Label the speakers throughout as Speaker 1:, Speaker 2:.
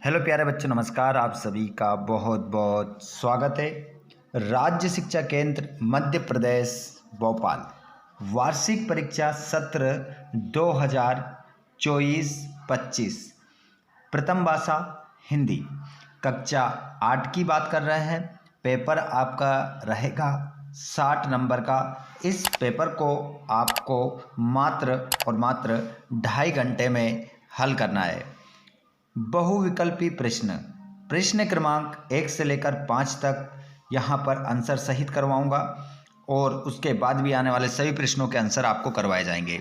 Speaker 1: Hello प्यारे बच्चों, नमस्कार। आप सभी का बहुत बहुत स्वागत है। राज्य शिक्षा केंद्र मध्य प्रदेश भोपाल वार्षिक परीक्षा सत्र 2024-25 प्रथम भाषा हिंदी कक्षा 8 की बात कर रहे हैं। पेपर आपका रहेगा 60 नंबर का। इस पेपर को आपको मात्र और मात्र 2.5 घंटे में हल करना है। बहुविकल्पी प्रश्न, प्रश्न क्रमांक 1 से लेकर 5 तक यहाँ पर आंसर सहित करवाऊंगा और उसके बाद भी आने वाले सभी प्रश्नों के आंसर आपको करवाए जाएंगे।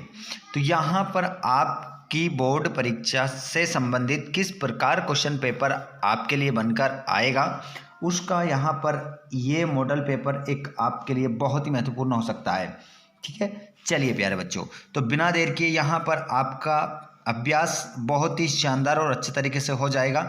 Speaker 1: तो यहाँ पर आपकी बोर्ड परीक्षा से संबंधित किस प्रकार क्वेश्चन पेपर आपके लिए बनकर आएगा, उसका यहाँ पर ये मॉडल पेपर एक आपके लिए बहुत ही महत्वपूर्ण हो सकता है। ठीक है, चलिए प्यारे बच्चों, तो बिना देर किए यहाँ पर आपका अभ्यास बहुत ही शानदार और अच्छे तरीके से हो जाएगा।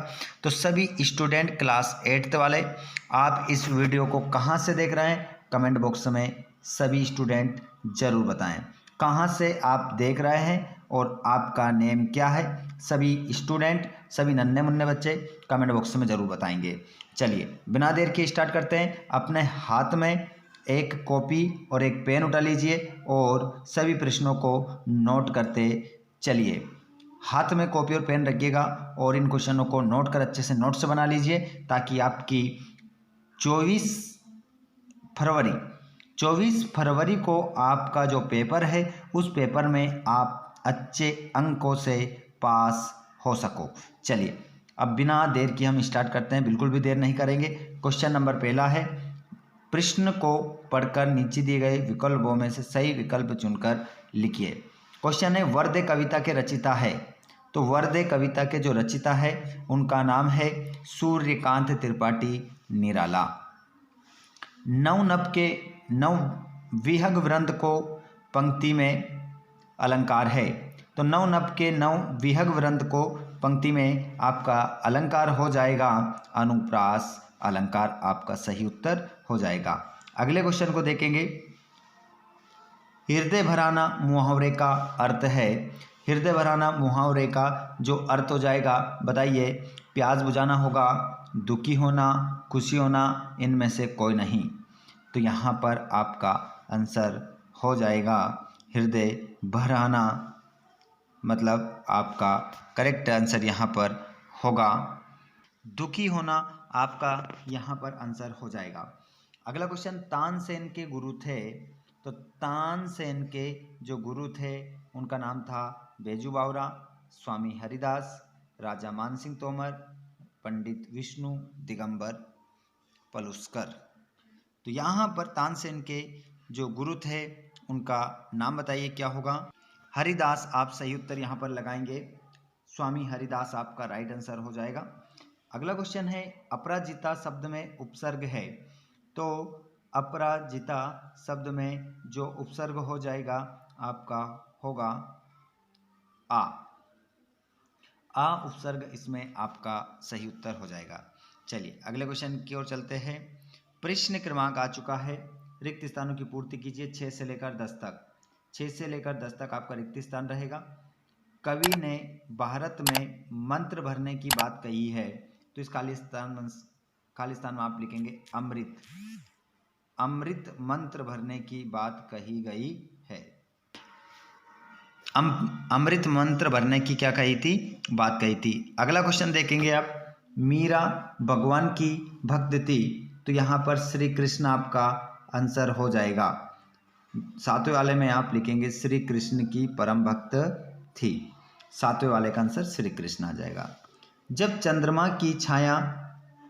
Speaker 1: तो सभी स्टूडेंट क्लास 8th वाले, आप इस वीडियो को कहाँ से देख रहे हैं कमेंट बॉक्स में सभी स्टूडेंट ज़रूर बताएं कहाँ से आप देख रहे हैं और आपका नेम क्या है। सभी स्टूडेंट, सभी नन्हे मुन्ने बच्चे कमेंट बॉक्स में ज़रूर बताएंगे। चलिए बिना देर के स्टार्ट करते हैं। अपने हाथ में एक कॉपी और एक पेन उठा लीजिए और सभी प्रश्नों को नोट करते चलिए। हाथ में कॉपी और पेन रखिएगा और इन क्वेश्चनों को नोट कर अच्छे से नोट्स बना लीजिए, ताकि आपकी 24 फरवरी को आपका जो पेपर है उस पेपर में आप अच्छे अंकों से पास हो सको। चलिए अब बिना देर की हम स्टार्ट करते हैं, बिल्कुल भी देर नहीं करेंगे। क्वेश्चन नंबर पहला है, प्रश्न को पढ़कर नीचे दिए गए विकल्पों में से सही विकल्प चुनकर लिखिए। क्वेश्चन है, वर्दे कविता के रचिता है। तो वर्दे कविता के जो रचिता है उनका नाम है सूर्यकांत त्रिपाठी निराला। नौ विहग वृंद को पंक्ति में अलंकार है। तो नौ नभ के नौ विहग वृंद को पंक्ति में आपका अलंकार हो जाएगा अनुप्रास अलंकार, आपका सही उत्तर हो जाएगा। अगले क्वेश्चन को देखेंगे, हृदय भराना मुहावरे का अर्थ है। हृदय भराना मुहावरे का जो अर्थ हो जाएगा बताइए। प्यास बुझाना होगा, दुखी होना, खुशी होना, इनमें से कोई नहीं। तो यहाँ पर आपका आंसर हो जाएगा हृदय भराना, मतलब आपका करेक्ट आंसर यहाँ पर होगा दुखी होना, आपका यहाँ पर आंसर हो जाएगा। अगला क्वेश्चन, तानसेन के गुरु थे। तो तानसेन के जो गुरु थे उनका नाम था बैजू बावरा, स्वामी हरिदास, राजा मानसिंह तोमर, पंडित विष्णु दिगंबर पलुस्कर। तो यहाँ पर तानसेन के जो गुरु थे उनका नाम बताइए क्या होगा। हरिदास आप सही उत्तर यहाँ पर लगाएंगे, स्वामी हरिदास आपका राइट आंसर हो जाएगा। अगला क्वेश्चन है, अपराजिता शब्द में उपसर्ग है। तो अपराजिता शब्द में जो उपसर्ग हो जाएगा आपका होगा आ उपसर्ग, इसमें आपका सही उत्तर हो जाएगा। चलिए अगले क्वेश्चन की ओर चलते हैं। प्रश्न क्रमांक आ चुका है, रिक्त स्थानों की पूर्ति कीजिए 6 से लेकर 10 तक। 6 से लेकर 10 तक आपका रिक्त स्थान रहेगा। कवि ने भारत में मंत्र भरने की बात कही है। तो इस खाली स्थान में आप लिखेंगे अमृत। अमृत मंत्र भरने की बात कही गई है। अमृत मंत्र भरने की क्या कही थी, बात कही थी। अगला क्वेश्चन देखेंगे आप, मीरा भगवान की भक्त थी। तो यहाँ पर श्री कृष्ण आपका आंसर हो जाएगा। 7वें वाले में आप लिखेंगे श्री कृष्ण की परम भक्त थी। 7वें वाले का आंसर श्री कृष्ण आ जाएगा। जब चंद्रमा की छाया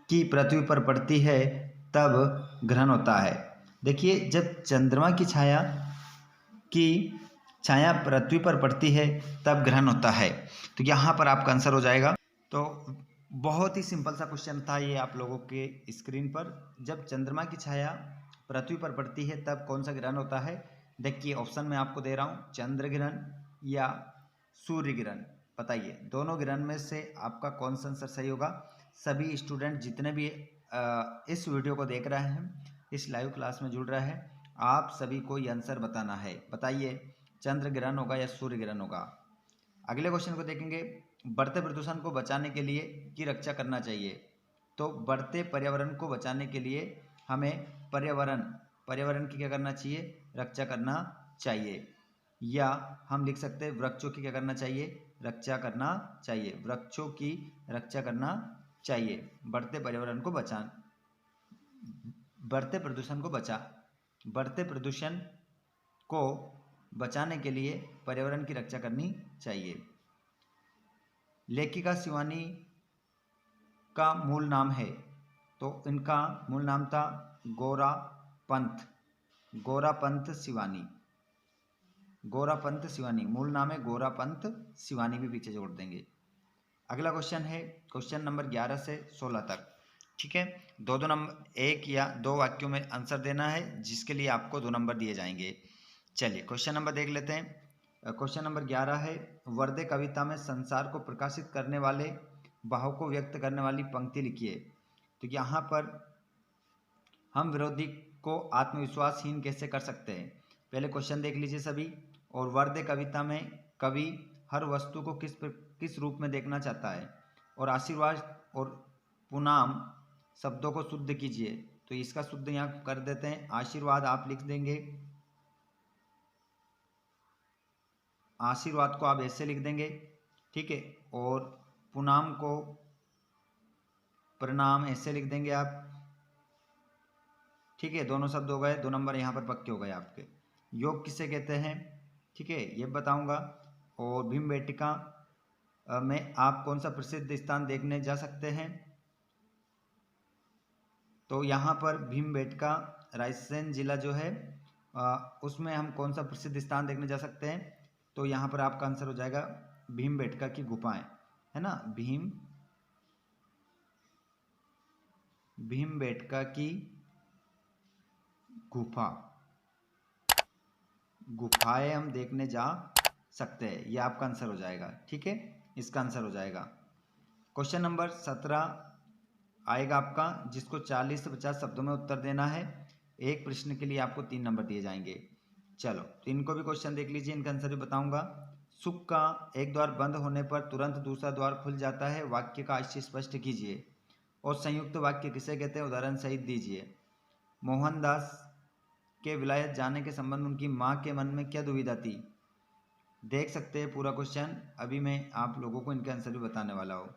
Speaker 1: की पृथ्वी पर पड़ती है तब ग्रहण होता है। देखिए, जब चंद्रमा की छाया पृथ्वी पर पड़ती है तब ग्रहण होता है। तो यहाँ पर आपका आंसर हो जाएगा। तो बहुत ही सिंपल सा क्वेश्चन था ये आप लोगों के स्क्रीन पर। जब चंद्रमा की छाया पृथ्वी पर पड़ती है तब कौन सा ग्रहण होता है। देखिए ऑप्शन में आपको दे रहा हूँ, चंद्र ग्रहण या सूर्य ग्रहण। बताइए दोनों ग्रहण में से आपका कौन सा आंसर सही होगा। सभी स्टूडेंट जितने भी इस वीडियो को देख रहे हैं, इस लाइव क्लास में जुड़ रहे हैं, आप सभी को ये आंसर बताना है। बताइए चंद्र ग्रहण होगा या सूर्य ग्रहण होगा। अगले क्वेश्चन को देखेंगे, बढ़ते प्रदूषण को बचाने के लिए की रक्षा करना चाहिए। तो बढ़ते पर्यावरण को बचाने के लिए हमें पर्यावरण की क्या करना चाहिए, रक्षा करना चाहिए। या हम लिख सकते हैं वृक्षों की क्या करना चाहिए, रक्षा करना चाहिए, वृक्षों की रक्षा करना चाहिए। बढ़ते प्रदूषण को बचाने के लिए पर्यावरण की रक्षा करनी चाहिए। लेखिका शिवानी का मूल नाम है, तो इनका मूल नाम था गोरापंत शिवानी, मूल नाम है गोरापंत शिवानी, भी पीछे जोड़ देंगे। अगला क्वेश्चन है क्वेश्चन नंबर 11 से 16 तक, ठीक है। दो नंबर, एक या दो वाक्यों में आंसर देना है, जिसके लिए आपको 2 नंबर दिए जाएंगे। चलिए क्वेश्चन नंबर देख लेते हैं। क्वेश्चन नंबर 11 है, वर्दे कविता में संसार को प्रकाशित करने वाले भाव को व्यक्त करने वाली पंक्ति लिखिए। तो यहाँ पर हम विरोधी को आत्मविश्वासहीन कैसे कर सकते हैं, पहले क्वेश्चन देख लीजिए सभी। और वर्दे कविता में कवि हर वस्तु को किस रूप में देखना चाहता है, और आशीर्वाद और पुनाम शब्दों को शुद्ध कीजिए। तो इसका शुद्ध यहाँ कर देते हैं, आशीर्वाद आप लिख देंगे, आशीर्वाद को आप ऐसे लिख देंगे, ठीक है। और पुनाम को प्रणाम ऐसे लिख देंगे आप, ठीक है। दोनों शब्द हो गए, 2 नंबर यहाँ पर पक्के हो गए आपके। योग किसे कहते हैं, ठीक है, ये बताऊंगा। और भीमबेटका में आप कौन सा प्रसिद्ध स्थान देखने जा सकते हैं, तो यहाँ पर भीमबेटका रायसेन जिला जो है उसमें हम कौन सा प्रसिद्ध स्थान देखने जा सकते हैं, तो यहाँ पर आपका आंसर हो जाएगा भीमबेटका की गुफाएं, है ना। भीमबेटका की गुफाएं हम देखने जा सकते हैं, ये आपका आंसर हो जाएगा, ठीक है, इसका आंसर हो जाएगा। क्वेश्चन नंबर 17 आएगा आपका, जिसको 40 से 50 शब्दों में उत्तर देना है। एक प्रश्न के लिए आपको 3 नंबर दिए जाएंगे। चलो तो इनको भी क्वेश्चन देख लीजिए, इनका आंसर भी बताऊंगा। सुख का एक द्वार बंद होने पर तुरंत दूसरा द्वार खुल जाता है, वाक्य का आशय स्पष्ट कीजिए। और संयुक्त वाक्य किसे कहते हैं, उदाहरण सहित दीजिए। मोहनदास के विलायत जाने के संबंध में उनकी माँ के मन में क्या दुविधा थी। देख सकते हैं पूरा क्वेश्चन, अभी मैं आप लोगों को इनके आंसर भी बताने वाला हूँ।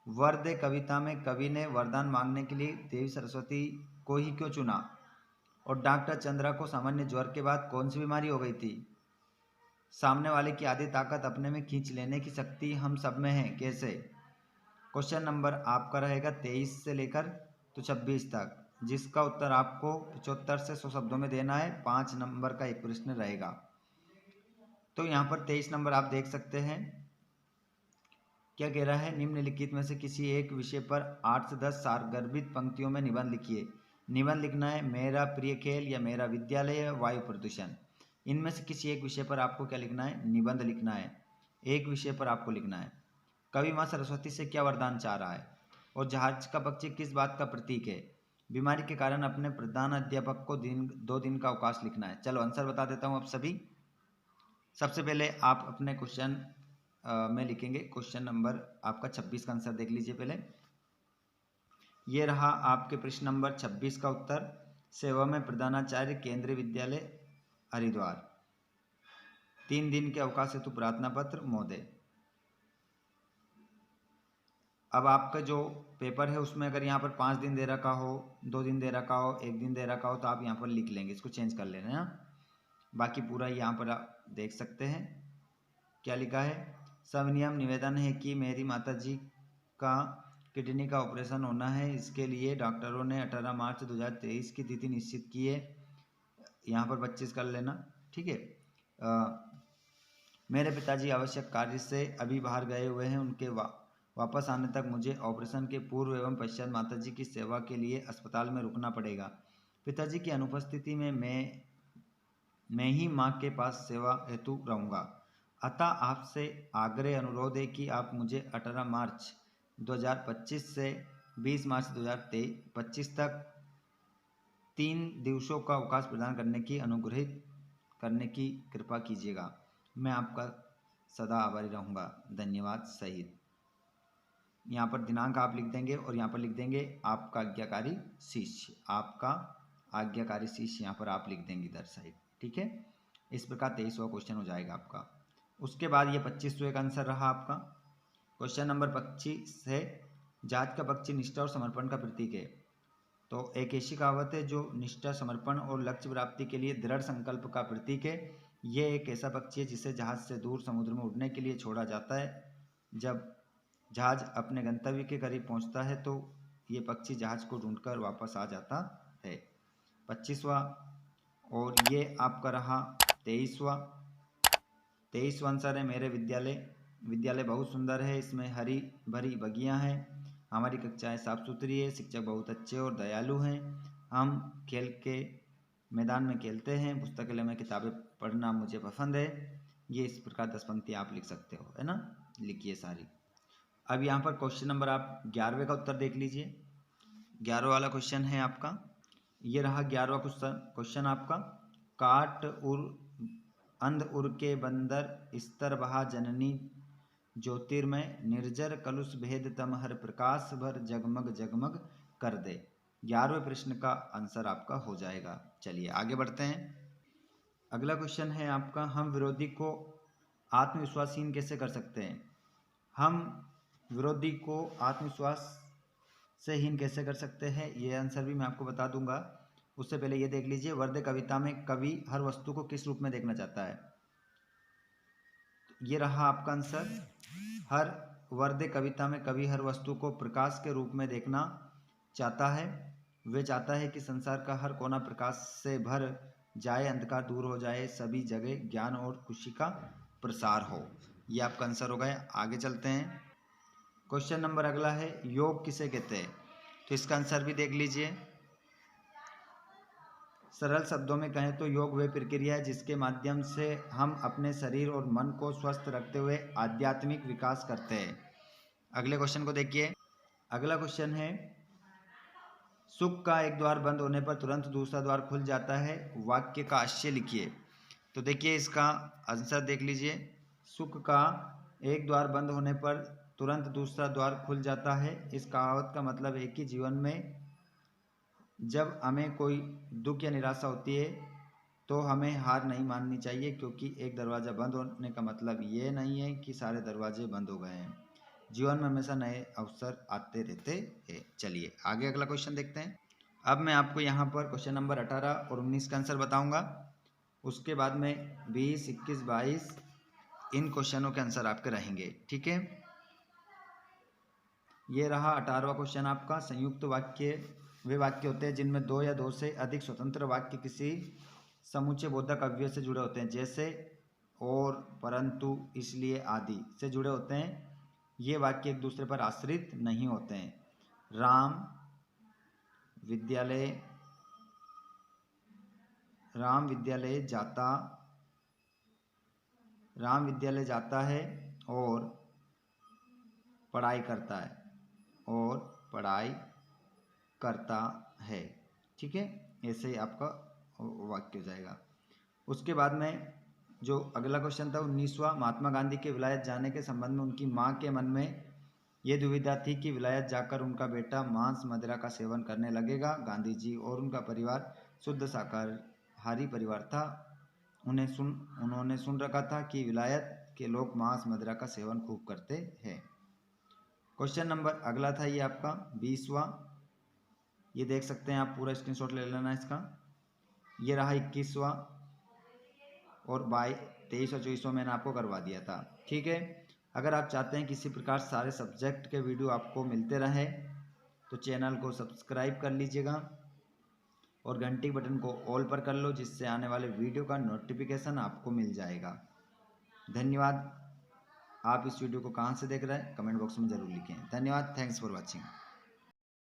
Speaker 1: वरदे कविता में कवि ने वरदान मांगने के लिए देवी सरस्वती को ही क्यों चुना, और डॉक्टर चंद्रा को सामान्य ज्वर के बाद कौन सी बीमारी हो गई थी। सामने वाले की आधी ताकत अपने में खींच लेने की शक्ति हम सब में है, कैसे। क्वेश्चन नंबर आपका रहेगा 23 से लेकर तो 26 तक, जिसका उत्तर आपको 75 से 100 शब्दों में देना है। 5 नंबर का एक प्रश्न रहेगा। तो यहाँ पर 23 नंबर आप देख सकते हैं, क्या कह रहा है, निम्नलिखित में से किसी एक विषय पर 8 से 10 सारगर्भित पंक्तियों में निबंध लिखिए। निबंध लिखना है मेरा प्रिय खेल या मेरा विद्यालय या वायु प्रदूषण। इनमें से किसी एक विषय पर आपको क्या लिखना है, निबंध लिखना है, एक विषय पर आपको लिखना है। कवि माँ सरस्वती से क्या वरदान चाह रहा है, और जहाज का पक्षी किस बात का प्रतीक है। बीमारी के कारण अपने प्रधान अध्यापक को 2 दिन का अवकाश लिखना है। चलो आंसर बता देता हूँ आप सभी। सबसे पहले आप अपने क्वेश्चन में लिखेंगे, क्वेश्चन नंबर आपका 26 का आंसर देख लीजिए पहले। ये रहा आपके प्रश्न नंबर 26 का उत्तर। सेवा में प्रधानाचार्य केंद्रीय विद्यालय हरिद्वार, 3 दिन के अवकाश हेतु प्रार्थना पत्र महोदय। अब आपका जो पेपर है उसमें अगर यहाँ पर 5 दिन दे रखा हो, 2 दिन दे रखा हो, 1 दिन दे रखा हो, तो आप यहाँ पर लिख लेंगे, इसको चेंज कर लेना है। बाकी पूरा यहाँ पर आप देख सकते हैं क्या लिखा है। सविनियम निवेदन है कि मेरी माताजी का किडनी का ऑपरेशन होना है, इसके लिए डॉक्टरों ने 18 मार्च 2023 की तिथि निश्चित की है। यहाँ पर 25 कर लेना, ठीक है। मेरे पिताजी आवश्यक कार्य से अभी बाहर गए हुए हैं, उनके वापस आने तक मुझे ऑपरेशन के पूर्व एवं पश्चात माताजी की सेवा के लिए अस्पताल में रुकना पड़ेगा। पिताजी की अनुपस्थिति में मैं ही माँ के पास सेवा हेतु रहूँगा। अतः आपसे आग्रह अनुरोध है कि आप मुझे 18 मार्च 2025 से 20 मार्च 2025 तक 3 दिवसों का अवकाश प्रदान करने की अनुग्रहित करने की कृपा कीजिएगा। मैं आपका सदा आभारी रहूँगा। धन्यवाद। शहीद। यहाँ पर दिनांक आप लिख देंगे और यहाँ पर लिख देंगे आपका आज्ञाकारी शिष्य, आपका आज्ञाकारी शिष्य यहाँ पर आप लिख देंगे इधर साइड। ठीक है, इस प्रकार 23वां क्वेश्चन हो जाएगा आपका। उसके बाद ये 25वें का आंसर रहा आपका। क्वेश्चन नंबर 25 है, जात का पक्षी निष्ठा और समर्पण का प्रतीक है। तो एक ऐसी कहावत है जो निष्ठा, समर्पण और लक्ष्य प्राप्ति के लिए दृढ़ संकल्प का प्रतीक है। ये एक ऐसा पक्षी है जिसे जहाज से दूर समुद्र में उड़ने के लिए छोड़ा जाता है। जब जहाज अपने गंतव्य के करीब पहुंचता है तो ये पक्षी जहाज को ढूंढकर वापस आ जाता है। 25वां, और ये आपका रहा 23वां। 23वां आंसर है, मेरे विद्यालय बहुत सुंदर है, इसमें हरी भरी बगियां हैं, हमारी कक्षाएं साफ सुथरी है, शिक्षक बहुत अच्छे और दयालु हैं, हम खेल के मैदान में खेलते हैं, पुस्तकालय में किताबें पढ़ना मुझे पसंद है। ये इस प्रकार 10 पंक्ति आप लिख सकते हो, है ना, लिखिए सारी। अब यहाँ पर क्वेश्चन नंबर आप 11वें का उत्तर देख लीजिए। 11वां वाला क्वेश्चन है आपका, ये रहा 11वां क्वेश्चन आपका। काट उर अंध उर के बंदर स्तर बहा जननी ज्योतिर्मय निर्जर कलुष भेद तम हर प्रकाश भर जगमग जगमग कर दे। 11वें प्रश्न का आंसर आपका हो जाएगा। चलिए आगे बढ़ते हैं। अगला क्वेश्चन है आपका, हम विरोधी को आत्मविश्वासहीन कैसे कर सकते हैं। हम विरोधी को आत्मविश्वास से हीन कैसे कर सकते हैं, ये आंसर भी मैं आपको बता दूंगा। उससे पहले ये देख लीजिए, वर्द कविता में कवि हर वस्तु को किस रूप में देखना चाहता है। ये रहा आपका आंसर। हर वर्द कविता में कवि हर वस्तु को प्रकाश के रूप में देखना चाहता है। वे चाहता है कि संसार का हर कोना प्रकाश से भर जाए, अंधकार दूर हो जाए, सभी जगह ज्ञान और खुशी का प्रसार हो। ये आपका आंसर हो गया। आगे चलते हैं। क्वेश्चन नंबर अगला है, योग किसे कहते हैं। तो इसका आंसर भी देख लीजिए। सरल शब्दों में कहें तो योग वह प्रक्रिया है जिसके माध्यम से हम अपने शरीर और मन को स्वस्थ रखते हुए आध्यात्मिक विकास करते हैं। अगले क्वेश्चन को देखिए। अगला क्वेश्चन है, सुख का एक द्वार बंद होने पर तुरंत दूसरा द्वार खुल जाता है, वाक्य का आशय लिखिए। तो देखिए इसका आंसर देख लीजिए। सुख का एक द्वार बंद होने पर तुरंत दूसरा द्वार खुल जाता है। इस कहावत का मतलब है कि जीवन में जब हमें कोई दुख या निराशा होती है तो हमें हार नहीं माननी चाहिए, क्योंकि एक दरवाज़ा बंद होने का मतलब ये नहीं है कि सारे दरवाजे बंद हो गए हैं। जीवन में हमेशा नए अवसर आते रहते हैं। चलिए आगे अगला क्वेश्चन देखते हैं। अब मैं आपको यहाँ पर क्वेश्चन नंबर 18 और 19 का आंसर बताऊँगा। उसके बाद में 20, 21, 22 इन क्वेश्चनों के आंसर आपके रहेंगे। ठीक है, ये रहा 18वां क्वेश्चन आपका। संयुक्त वाक्य वे वाक्य होते हैं जिनमें दो या दो से अधिक स्वतंत्र वाक्य किसी समुच्चय बोधक अव्यय से जुड़े होते हैं, जैसे और, परंतु, इसलिए आदि से जुड़े होते हैं। ये वाक्य एक दूसरे पर आश्रित नहीं होते हैं। राम विद्यालय जाता है और पढ़ाई करता है। ठीक है, ऐसे ही आपका वाक्य हो जाएगा। उसके बाद में जो अगला क्वेश्चन था 19वां, महात्मा गांधी के विलायत जाने के संबंध में उनकी मां के मन में ये दुविधा थी कि विलायत जाकर उनका बेटा मांस मदिरा का सेवन करने लगेगा। गांधी जी और उनका परिवार शुद्ध शाकाहारी परिवार था। उन्होंने सुन रखा था कि विलायत के लोग मांस मदिरा का सेवन खूब करते हैं। क्वेश्चन नंबर अगला था ये आपका 20वां, ये देख सकते हैं आप, पूरा स्क्रीनशॉट ले लेना इसका। ये रहा 21वां और 23 और 24 मैंने आपको करवा दिया था। ठीक है, अगर आप चाहते हैं किसी प्रकार सारे सब्जेक्ट के वीडियो आपको मिलते रहे तो चैनल को सब्सक्राइब कर लीजिएगा और घंटी बटन को ऑल पर कर लो, जिससे आने वाले वीडियो का नोटिफिकेशन आपको मिल जाएगा। धन्यवाद। आप इस वीडियो को कहाँ से देख रहे हैं कमेंट बॉक्स में ज़रूर लिखें। धन्यवाद। Thanks for watching.